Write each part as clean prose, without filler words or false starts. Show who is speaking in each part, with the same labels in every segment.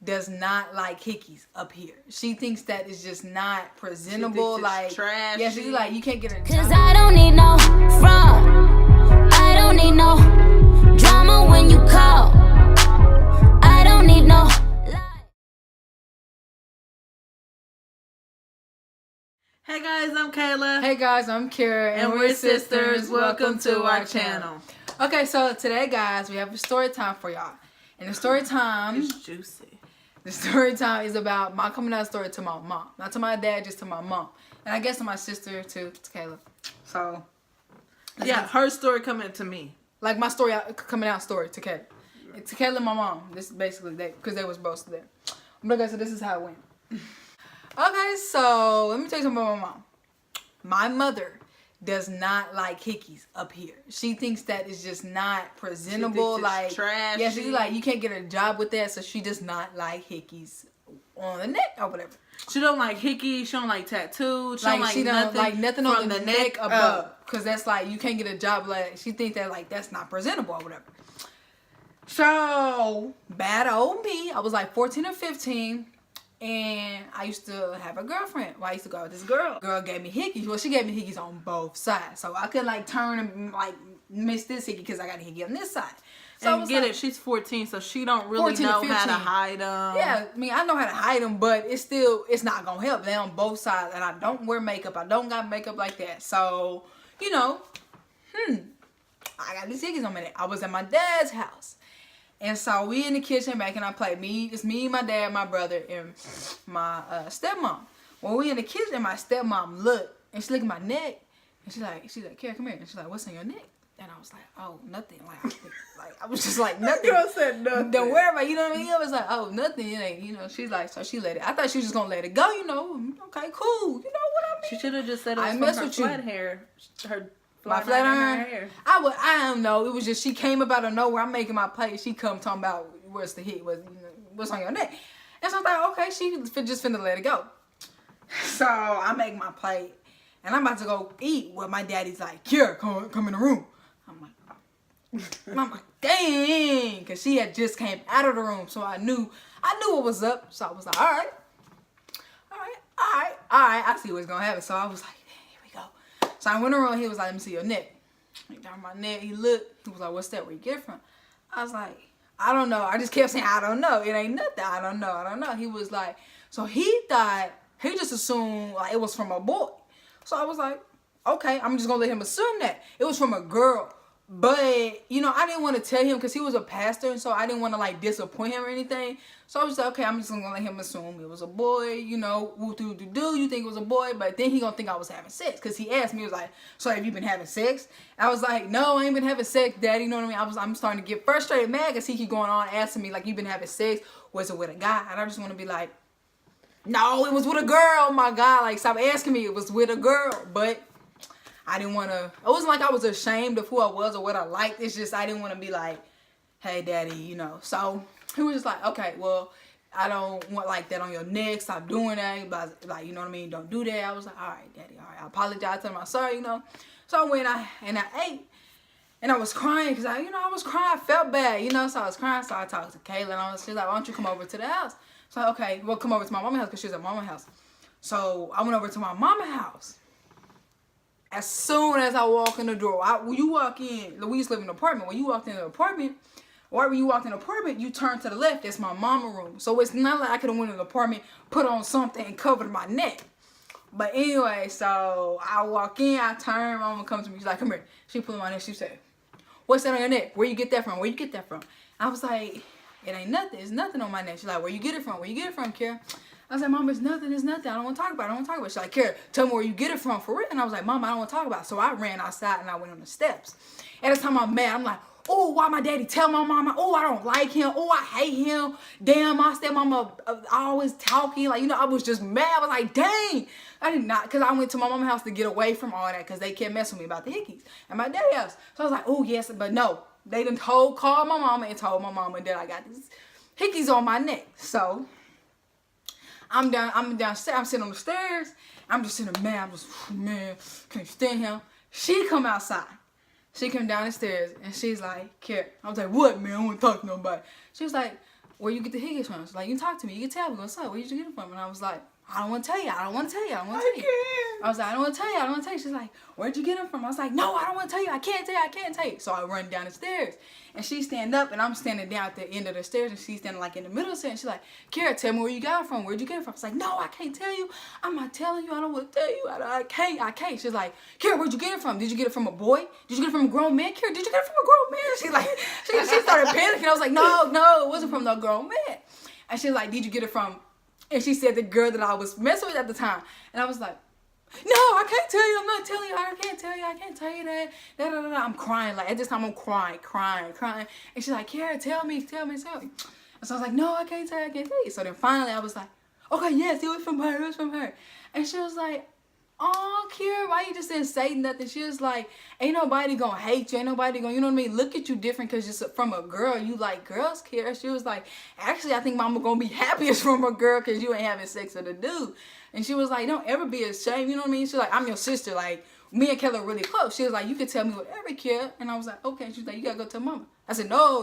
Speaker 1: does not like hickeys up here. She thinks that it's just not presentable.
Speaker 2: She thinks
Speaker 1: like
Speaker 2: it's trashy.
Speaker 1: Yeah, she's like, you can't get her.
Speaker 3: Cause I don't need no fraud. I don't need no drama when you call. I don't need no lie.
Speaker 2: Hey guys, I'm Kayla.
Speaker 1: Hey guys, I'm Kiara,
Speaker 2: and we're sisters. Welcome to our channel.
Speaker 1: Okay, so today, guys, we have a story time for y'all. And the story time,
Speaker 2: It's juicy.
Speaker 1: the story time is about my coming out story to my mom. Not to my dad, just to my mom. And I guess to my sister, too, to Kayla. So,
Speaker 2: Yeah, her story coming to me.
Speaker 1: like my story coming out story to Kayla. And to Kayla and my mom. This is basically because they was both there. But okay, so this is how it went. Okay, so let me tell you something about my mom. My mother does not like hickeys up here. She thinks that it's just not presentable.
Speaker 2: She thinks it's
Speaker 1: like
Speaker 2: trashy.
Speaker 1: Yeah, she's like, you can't get a job with that, so she does not like hickeys on the neck or whatever.
Speaker 2: She don't like hickeys. She don't like tattoos. She don't like
Speaker 1: she don't
Speaker 2: nothing,
Speaker 1: like nothing
Speaker 2: from
Speaker 1: on the neck above, because that's like you can't get a job. Like she thinks that like that's not presentable or whatever. So bad old me. I was like 14 or 15. And I used to have a girlfriend. Well, I used to go out with this girl. Girl gave me hickeys. Well, she gave me hickeys on both sides. So I could like turn and like miss this hickey because I got a hickey on this side. So
Speaker 2: and get like, it, she's 14, so she don't really know how to hide them.
Speaker 1: Yeah, I mean, I know how to hide them, but it's not going to help. They're on both sides. And I don't wear makeup. I don't got makeup like that. So, you know, I got these hickeys on my neck. I was at my dad's house. And so we in the kitchen making our plate. It's me, my dad, my brother, and my stepmom. When we in the kitchen, my stepmom looked, and she looked at my neck, and she's like, Kara, come here. And she's like, what's on your neck? And I was like, oh, nothing. I was just like, nothing.
Speaker 2: Girl said nothing.
Speaker 1: Don't worry about it, you know what I mean? I was like, oh, nothing. It ain't, you know. She's like, so she let it. I thought she was just gonna let it go, you know. Okay, cool. You know what I mean?
Speaker 2: She should have just said it was
Speaker 1: I
Speaker 2: from
Speaker 1: mess
Speaker 2: her
Speaker 1: with you.
Speaker 2: flat hair.
Speaker 1: My flat iron hair. I don't know. It was just she came up out of nowhere. I'm making my plate. She come talking about where's the hit, what's on your neck. And so I thought, okay, she just finna let it go. So I make my plate, and I'm about to go eat. Well, my daddy's like, Kiara, come in the room. I'm like, dang, because she had just came out of the room, so I knew what was up. So I was like, all right, I see what's gonna happen. So I was like, here we go. So I went around. He was like, let me see your neck. He down my neck. He looked. He was like, what's that? Where you get it from? I was like, I don't know. I just kept saying, I don't know. It ain't nothing. I don't know. He was like, so he just assumed like it was from a boy. So I was like, okay, I'm just gonna let him assume that it was from a girl. But, you know, I didn't want to tell him because he was a pastor, and so I didn't want to, like, disappoint him or anything. So I was like, okay, I'm just going to let him assume it was a boy, you know, woo-doo-doo-doo, you think it was a boy, but then he going to think I was having sex because he asked me, he was like, so have you been having sex? I was like, no, I ain't been having sex, Daddy, you know what I mean? I'm starting to get frustrated, mad because he keep going on asking me, like, you been having sex? Was it with a guy? And I just want to be like, no, it was with a girl, oh my God, like, stop asking me, it was with a girl, but I didn't want to, it wasn't like I was ashamed of who I was or what I liked. It's just I didn't want to be like, hey, Daddy, you know. So he was just like, okay, well, I don't want like that on your neck. Stop doing that. Like, you know what I mean? Don't do that. I was like, all right, Daddy, all right. I apologize to him. I'm sorry, you know. So I went I ate. And I was crying because I was crying. I felt bad, you know. So I was crying. So I talked to Kayla. And she was like, why don't you come over to the house? So okay, well, come over to my mama's house because she was at mama's house. So I went over to my mama's house. As soon as I walk in the door, when you walk in, we used to live in an apartment. When you walked in the apartment, or when you walked in the apartment, you turn to the left. That's my mama room. So it's not like I could have went in the apartment, put on something, and covered my neck. But anyway, so I walk in, I turn, mama comes to me. She's like, come here. She pulled my neck. She said, what's that on your neck? Where you get that from? Where you get that from? I was like, it ain't nothing. It's nothing on my neck. She's like, where you get it from? Where you get it from, Kara? I was like, Mom, it's nothing. I don't want to talk about it. She's like, Kara, tell me where you get it from for real. And I was like, Mom, I don't want to talk about it. So I ran outside and I went on the steps. Every time I'm mad, I'm like, oh, why my daddy tell my mama? Oh, I don't like him. Oh, I hate him. Damn, my stepmama always talking. Like, you know, I was just mad. I was like, dang. I did not, because I went to my mama's house to get away from all that because they kept messing with me about the hickeys and my daddy house. So I was like, oh, yes, but no. They done called my mama and told my mama that I got these hickeys on my neck. So I'm downstairs. I'm sitting on the stairs. I'm just sitting there, man, can't stand him. She come outside. She come down the stairs and she's like, Kara. I was like, what, man? I don't want to talk to nobody. She was like, where you get the hickeys from? She's like, you can talk to me. You can tell me what's up. Where you get it from? And I was like, I don't want to tell you. I don't want to tell you. I don't want to tell you. I was like, I don't want to tell you. I don't want to tell you. She's like, where'd you get them from? I was like, no, I don't want to tell you. I can't tell you. I can't tell you. So I run down the stairs. And she stand up, and I'm standing down at the end of the stairs, and she's standing like in the middle of the stairs. And she's like, Kiara, tell me where you got it from. Where'd you get it from? I was like, no, I can't tell you. I'm not telling you. I don't want to tell you. I can't. She's like, Kiara, where'd you get it from? Did you get it from a boy? Did you get it from a grown man? Kiara, did you get it from a grown man? She's like, she started panicking. I was like, no, it wasn't from no grown man. And she's like, did you get it from? And she said the girl that I was messing with at the time. And I was like, no, I can't tell you. I'm not telling you. I can't tell you. I can't tell you that. I'm crying. Like, at this time, I'm crying. And she's like, Kiara, tell me. And so I was like, no, I can't tell you. So then finally, I was like, okay, yes, it was from her. And she was like, oh, Kiara, why you just didn't say nothing? She was like, ain't nobody gonna hate you. Ain't nobody gonna, you know what I mean? Look at you different because you're from a girl. You like girls, Kiara. She was like, actually, I think mama gonna be happiest from a girl because you ain't having sex with a dude. And she was like, don't ever be ashamed. You know what I mean? She's like, I'm your sister. Like, me and Kayla are really close. She was like, you can tell me whatever, Kiara. And I was like, okay. She's like, you gotta go tell mama. I said, no.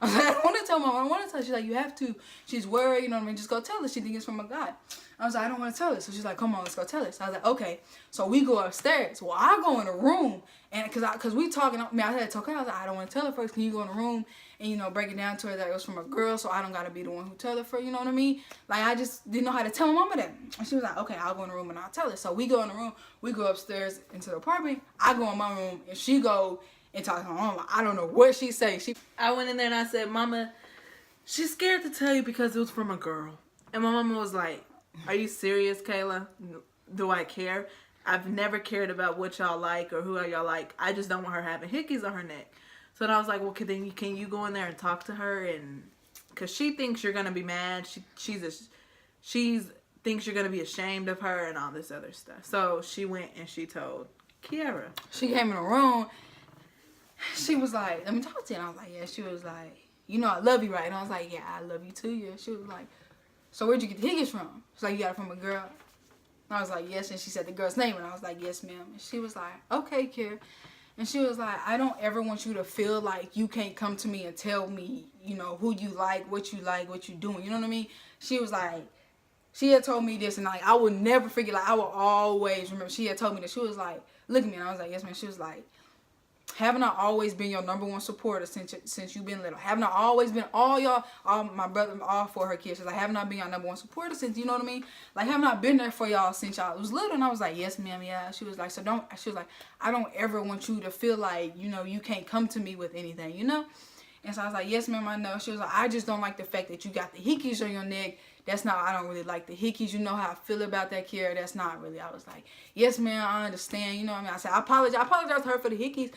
Speaker 1: I was like, I don't want to tell mama. I don't want to tell her. She's like, you have to. She's worried. You know what I mean? Just go tell her. She thinks it's from a guy. I was like, I don't want to tell her. So she's like, come on, let's go tell her. So I was like, okay. So we go upstairs. Well, I go in the room. And because we talking, I had to talk her. I was like, I don't want to tell her first. Can you go in the room and, you know, break it down to her that it was from a girl, so I don't got to be the one who tell her first, you know what I mean? Like, I just didn't know how to tell my mama that. And she was like, okay, I'll go in the room and I'll tell her. So we go in the room. We go upstairs into the apartment. I go in my room and she go and talk to her mama. I don't know what she say.
Speaker 2: I went in there and I said, Mama, she's scared to tell you because it was from a girl. And my mama was like, are you serious, Kayla? Do I care? I've never cared about what y'all like or who y'all like. I just don't want her having hickeys on her neck. So then I was like, well, can you go in there and talk to her? And because she thinks you're gonna be mad. She thinks you're gonna be ashamed of her and all this other stuff. So she went and she told Kiara.
Speaker 1: She came in the room. She was like, let me talk to you. And I was like, yeah. She was like, you know I love you, right? And I was like, yeah, I love you too. Yeah. She was like, so where'd you get the hickeys from? She's like, you got it from a girl. And I was like, yes. And she said the girl's name. And I was like, yes, ma'am. And she was like, okay, Kiara. And she was like, I don't ever want you to feel like you can't come to me and tell me, you know, who you like, what you doing. You know what I mean? She was like, she had told me this, and like I will never forget. Like I will always remember. She had told me that. She was like, look at me. And I was like, yes, ma'am. She was like, haven't I always been your number one supporter since you've been little? Haven't I always been all my brother, all for her kids? She's like, haven't I been your number one supporter since, you know what I mean? Like, haven't I been there for y'all since y'all was little? And I was like, yes, ma'am, yeah. She was like, she was like, I don't ever want you to feel like, you know, you can't come to me with anything, you know? And so I was like, yes, ma'am, I know. She was like, I just don't like the fact that you got the hickeys on your neck. I don't really like the hickeys. You know how I feel about that, Kiara. That's not really. I was like, yes, ma'am, I understand. You know what I mean? I said, I apologize to her for the hickeys.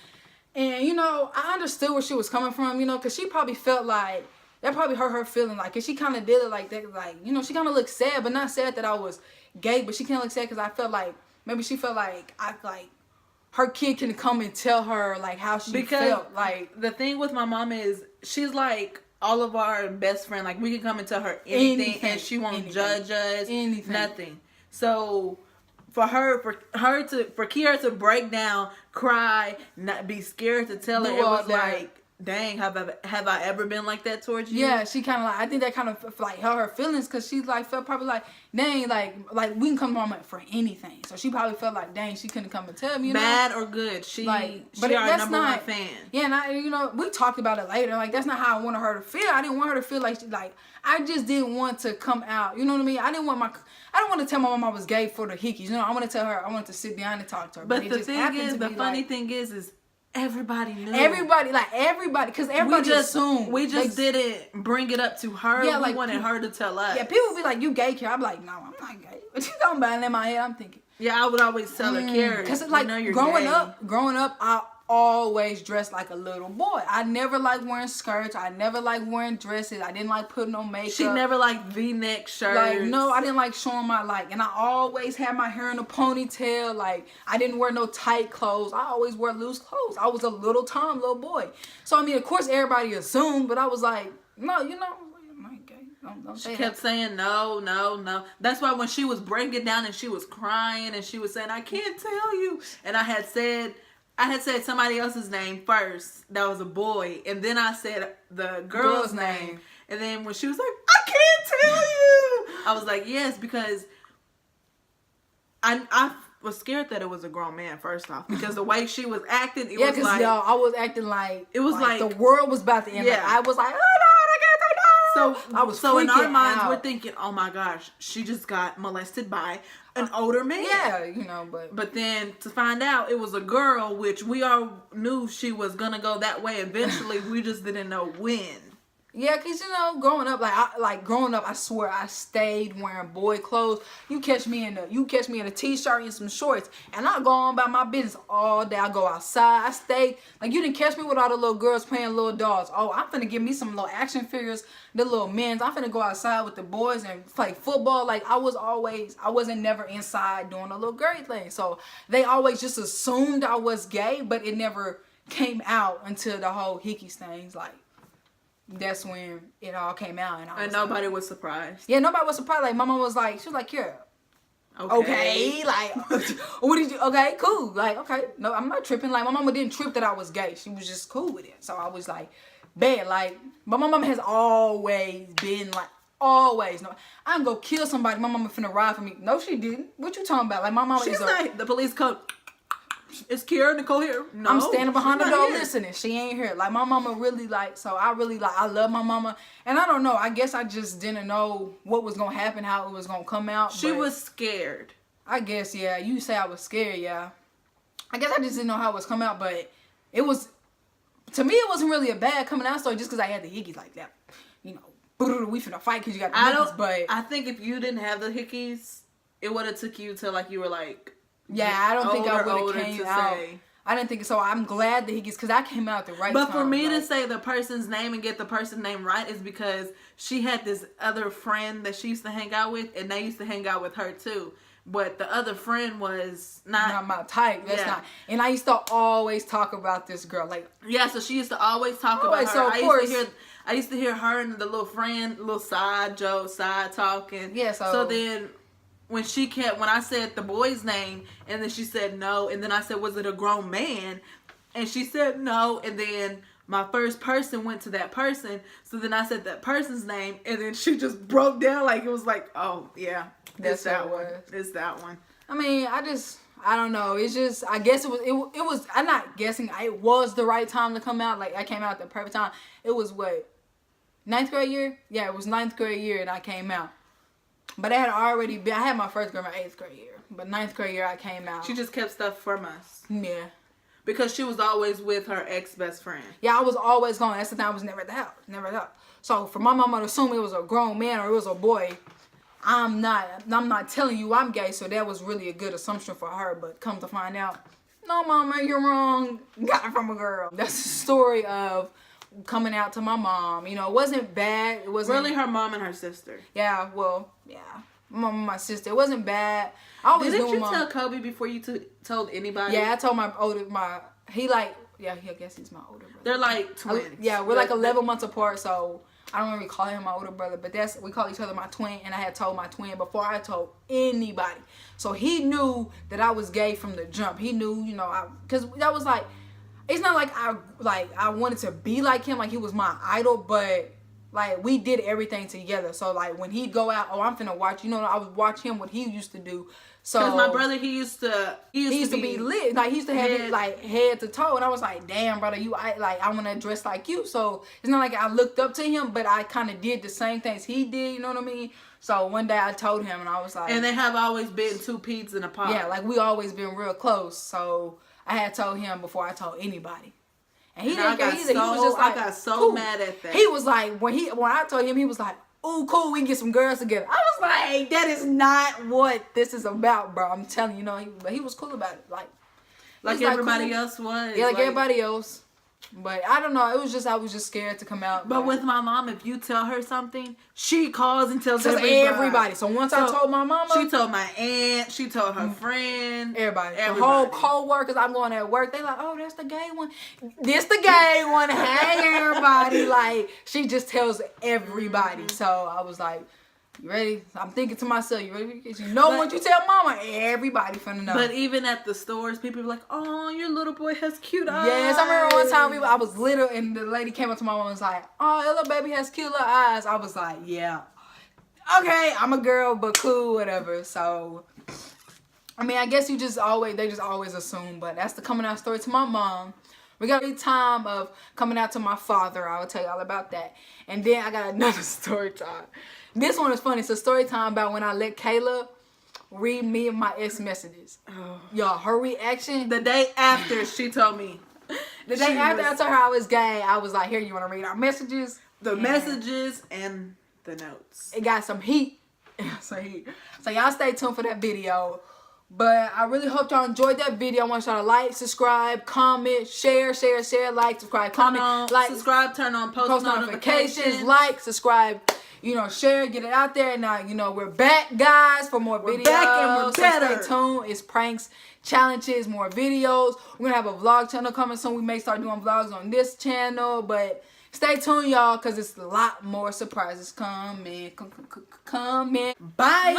Speaker 1: And, you know, I understood where she was coming from, you know, because she probably felt like, that probably hurt her feeling like, because she kind of did it like that, like, you know, she kind of looked sad, but not sad that I was gay, but she kind of looked sad because I felt like, maybe she felt like, her kid can come and tell her, like, how she felt. Like,
Speaker 2: the thing with my mom is, she's like all of our best friend. Like, we can come and tell her anything and she won't judge us. Anything. Nothing. So for Kiara to break down, cry, not be scared to tell her, it was like, dang, have I ever been like that towards you?
Speaker 1: Yeah, she kind of like, I think that kind of like hurt her feelings because she like felt probably like, dang, like we can come to mama for anything. So she probably felt like, dang, she couldn't come and tell me, you
Speaker 2: bad
Speaker 1: know?
Speaker 2: Or good. She
Speaker 1: but
Speaker 2: our
Speaker 1: that's
Speaker 2: number
Speaker 1: not,
Speaker 2: one fan.
Speaker 1: Yeah, and you know, we talked about it later. Like, that's not how I wanted her to feel. I didn't want her to feel like I just didn't want to come out. You know what I mean? I don't want to tell my mom I was gay for the hickeys. You know, I want to tell her, I wanted to sit down and talk to her.
Speaker 2: But the thing is, the funny thing is everybody knew.
Speaker 1: Everybody, because everybody assumed.
Speaker 2: We just didn't bring it up to her. Yeah, we wanted her to tell us.
Speaker 1: Yeah, people be like, you gay, Kiara. I'm like, no, I'm not gay. What you talking about? And in my head, I'm thinking.
Speaker 2: Yeah, I would always tell her, Kiara, because like,
Speaker 1: growing up, I always dressed like a little boy. I never liked wearing skirts. I never liked wearing dresses. I didn't like putting on makeup.
Speaker 2: She never liked V-neck shirts.
Speaker 1: Like, no, I didn't like showing my and I always had my hair in a ponytail. Like, I didn't wear no tight clothes. I always wore loose clothes. I was a little boy. So I mean, of course, everybody assumed, but I was like, no, you know, I'm not gay. Don't
Speaker 2: she kept saying no. That's why when she was breaking it down and she was crying and she was saying, I can't tell you, and I had said somebody else's name first. That was a boy. And then I said the girl's name. And then when she was like, I can't tell you, I was like, yes, because I was scared that it was a grown man, first off, because the way she was acting, it was like,
Speaker 1: y'all, I was acting like
Speaker 2: it was like
Speaker 1: the world was about to end.
Speaker 2: Yeah.
Speaker 1: Like, I was like, oh no, I can't say no. I was
Speaker 2: so in our
Speaker 1: freaking
Speaker 2: minds,
Speaker 1: out.
Speaker 2: we're thinking, oh my gosh, she just got molested by an older man.
Speaker 1: Yeah,
Speaker 2: But then to find out it was a girl, which we all knew she was gonna go that way eventually. We just didn't know when.
Speaker 1: Yeah, cause growing up, I swear I stayed wearing boy clothes. You catch me in a t-shirt and some shorts, and I go on about my business all day. I go outside. I stay you didn't catch me with all the little girls playing little dolls. Oh, I'm finna give me some little action figures, the little men's. I'm finna go outside with the boys and play football. Like I wasn't never inside doing a little girly thing. So they always just assumed I was gay, but it never came out until the whole hickeys things that's when it all came out, and
Speaker 2: nobody was surprised.
Speaker 1: Yeah, nobody was surprised. Like my mom was like, she was like, "Yeah, okay, like, what did you? Okay, cool. Like, okay, no, I'm not tripping. Like my mama didn't trip that I was gay. She was just cool with it. So I was like, bad. Like, but my mama has always been like, always. No, I can go kill somebody. My mama finna ride for me. No, she didn't. What you talking about? Like my mama
Speaker 2: She's
Speaker 1: is
Speaker 2: like, the police come. Is Kiara Nicole here? No,
Speaker 1: I'm standing behind the door
Speaker 2: here.
Speaker 1: listening. She ain't here. Like my mama really so I really I love my mama. And I don't know, I guess I just didn't know what was gonna happen, how it was gonna come out.
Speaker 2: She was scared.
Speaker 1: I guess, yeah. You say I was scared, yeah. I guess I just didn't know how it was coming out, but it was, to me, it wasn't really a bad coming out story just because I had the hickeys like that. We finna fight because you got the hickeys, but
Speaker 2: I think if you didn't have the hickeys, it would have took you till you were
Speaker 1: yeah, I don't think I would have came out. I didn't think so. I'm glad that he gets, because I came out at the right time.
Speaker 2: But for me to say the person's name and get the person's name right is because she had this other friend that she used to hang out with, and they used to hang out with her too. But the other friend was not
Speaker 1: my type. That's not. And I used to always talk about this girl.
Speaker 2: So she used to always talk about her.
Speaker 1: So
Speaker 2: I used to hear her and the little friend, little side talking.
Speaker 1: Yeah,
Speaker 2: so then when I said the boy's name, and then she said no, and then I said, was it a grown man? And she said no, and then my first person went to that person, so then I said that person's name, and then she just broke down it was like, oh yeah, it's that one. It's that one.
Speaker 1: I mean, I don't know. It's just, I guess it was, I'm not guessing, it was the right time to come out. I came out at the perfect time. It was what, 9th grade year? Yeah, it was 9th grade year and I came out. But I had my first grade, my 8th grade year. But 9th grade year, I came out.
Speaker 2: She just kept stuff from us.
Speaker 1: Yeah.
Speaker 2: Because she was always with her ex-best friend.
Speaker 1: Yeah, I was always gone. That's the time I was never at the house. Never at the house. So for my mama to assume it was a grown man or it was a boy, I'm not telling you I'm gay. So that was really a good assumption for her. But come to find out, no, mama, you're wrong. Got it from a girl. That's the story of coming out to my mom. It wasn't bad. It wasn't
Speaker 2: really her mom and her sister.
Speaker 1: Yeah, well, yeah, mom and my sister. It wasn't bad. I always
Speaker 2: Didn't you tell Kobe before you told anybody?
Speaker 1: Yeah, I told I guess he's my older brother.
Speaker 2: They're like twins.
Speaker 1: We're 11 months apart, so I don't really call him my older brother, but we call each other my twin, and I had told my twin before I told anybody. So he knew that I was gay from the jump. He knew, because that was it's not like I wanted to be like him, like he was my idol, but we did everything together. So when he'd go out, I'm finna watch, I would watch him what he used to do. So
Speaker 2: because my brother, he used to be
Speaker 1: lit. He used to have it head to toe, and I was like, damn, brother, I want to dress like you. So it's not like I looked up to him, but I kind of did the same things he did. You know what I mean? So one day I told him, and I was like,
Speaker 2: and they have always been two peas in a pod.
Speaker 1: Yeah, we always been real close. So I had told him before I told anybody. And he didn't care either. He was just
Speaker 2: I got so
Speaker 1: cool.
Speaker 2: mad at that.
Speaker 1: He was like, when I told him, he was like, "Ooh, cool, we can get some girls together." I was like, that is not what this is about, bro. I'm telling you, but he was cool about it.
Speaker 2: Like everybody else was.
Speaker 1: Yeah, like everybody else. But I don't know. It was just, I was just scared to come out.
Speaker 2: But with my mom, if you tell her something, she calls and tells everybody.
Speaker 1: So once I told my mama,
Speaker 2: she told my aunt, she told her friend,
Speaker 1: everybody. The whole co-workers, I'm going at work, they like, oh, that's the gay one. This the gay one. Hey, everybody. She just tells everybody. So I was like, You ready? I'm thinking to myself, you ready? Because you know what you tell mama, everybody finna know.
Speaker 2: But even at the stores, people be like, "Oh, your little boy has cute eyes."
Speaker 1: Yes, I remember one time I was little and the lady came up to my mom and was like, "Oh, your little baby has cute little eyes." I was like, "Yeah, okay, I'm a girl, but cool, whatever." So, I mean, I guess they just always assume. But that's the coming out story to my mom. We got a time of coming out to my father. I will tell y'all about that. And then I got another story time. This one is funny. It's a story time about when I let Kayla read me and my ex messages. Oh. Y'all, her reaction.
Speaker 2: The day after she told me.
Speaker 1: The day after I told her I was gay, I was like, here, you want to read our messages?
Speaker 2: The messages and the notes.
Speaker 1: It got some heat. So y'all stay tuned for that video. But I really hope y'all enjoyed that video. I want y'all to like, subscribe, comment, share, like, subscribe, comment, like,
Speaker 2: subscribe, turn on post notifications,
Speaker 1: like, subscribe, you know, share, get it out there. Now, you know, we're back, guys, for more videos.
Speaker 2: Back and we're better.
Speaker 1: So stay tuned. It's pranks, challenges, more videos. We're going to have a vlog channel coming soon. We may start doing vlogs on this channel, but stay tuned, y'all, because it's a lot more surprises coming. Bye.